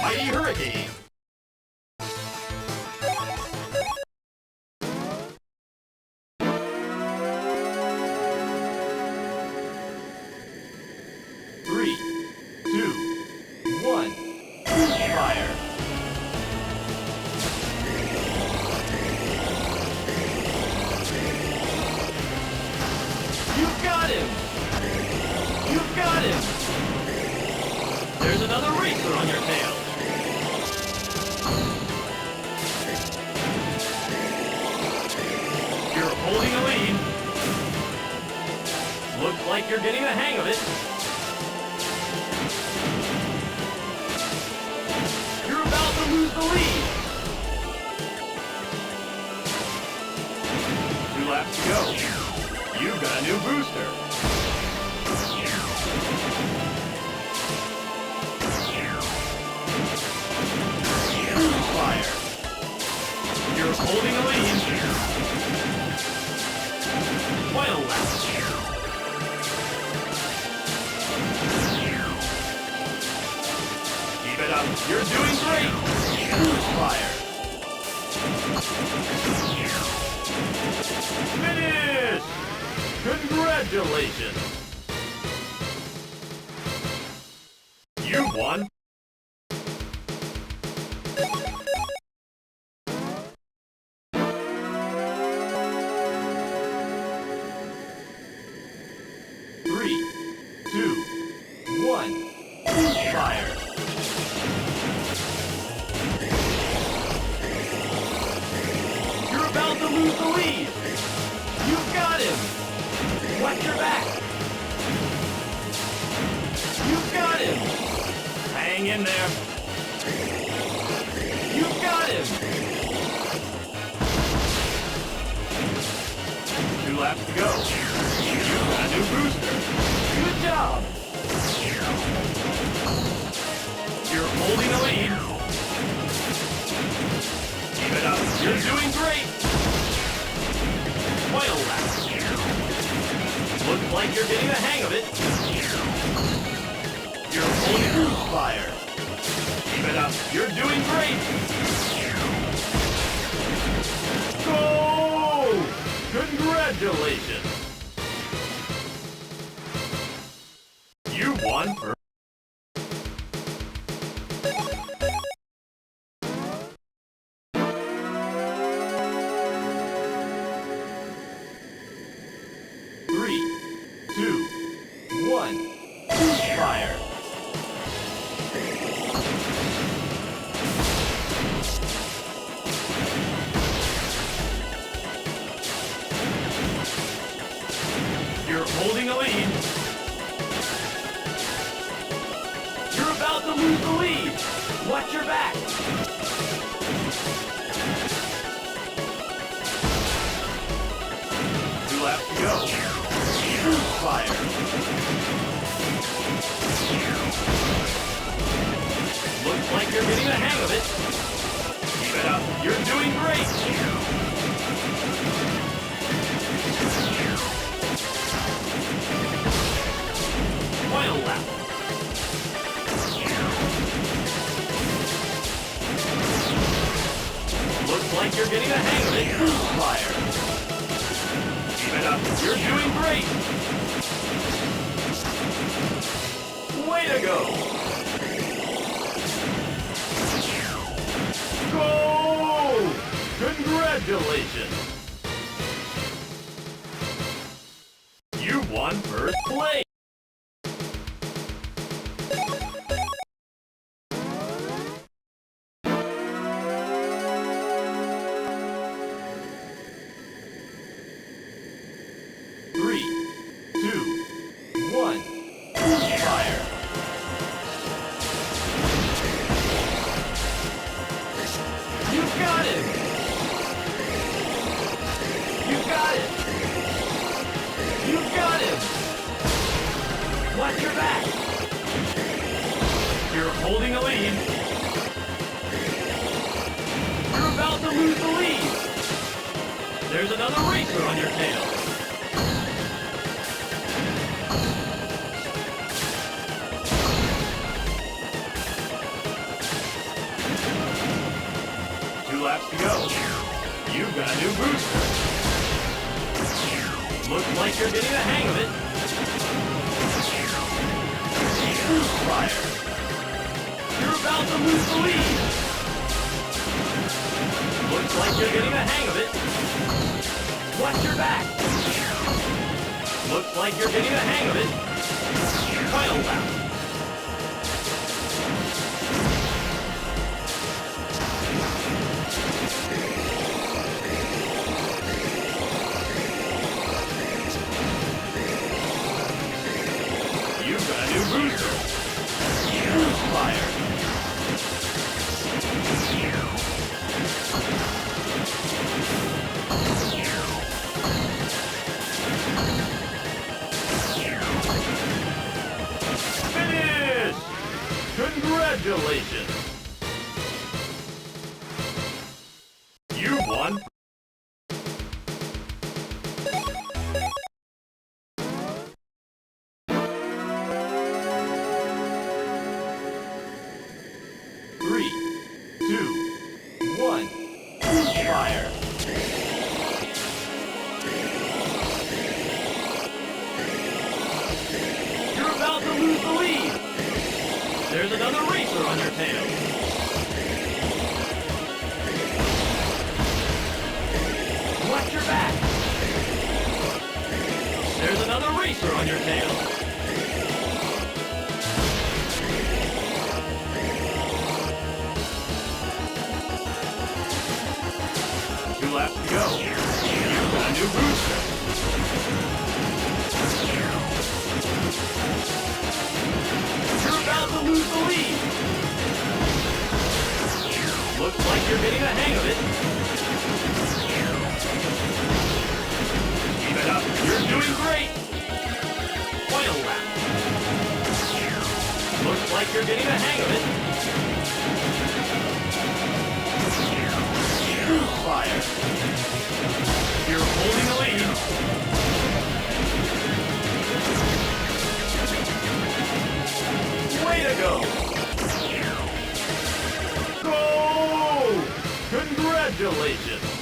mighty hurricane. Three, two, one, fire! You've got him! You've got him! There's another racer on your tail. You're holding a lead. Looks like you're getting the hang of it. You're about to lose the lead. 2 laps to go. You've got a new booster. Fire. You're holding a lead. Final lap. Keep it up. You're doing great. Fire. Finish! Congratulations! You won! Three, two, one, fire! You're about to lose the lead! You've got him! Watch your back! You've got him! Hang in there! You've got him! 2 laps to go. You've got a new booster. Good job! You're holding the lead. Keep it up. You're doing great! Final lap. Looks like you're getting the hang of it. You're holding fire. Keep it up. You're doing great. Go! Congratulations. You won first. Three, two, one, fire! You're holding a lead. You're about to lose the lead. Watch your back. Two laps to go. Fire. Looks like you're getting the hang of it. Keep it up. You're doing great. Final lap. Looks like you're getting the hang of it. Fire. Keep it up. You're doing great. Way to go. Go! Congratulations. You won first place. Three, two, one, fire! You've got it! You've got it! You've got him! Watch your back! You're holding a lead. You're about to lose the lead. There's another racer on your tail. to go. You've got a new booster. Looks like you're getting the hang of it. Boost fire. You're about to lose the lead. Looks like you're getting the hang of it. Watch your back. Looks like you're getting the hang of it. Final lap. You've got a new booster. Boost fire. Finish! Congratulations! You won! Three, two, one, boost fire! You're about to lose the lead! There's another racer on your tail! Watch your back! There's another racer on your tail! 2 laps to go. You've got a new booster. You're about to lose the lead. Looks like you're getting the hang of it. Keep it up. You're doing great. Final lap. Looks like you're getting the hang of it. Boost fire. You're holding the lead. Way to go! Go! Congratulations!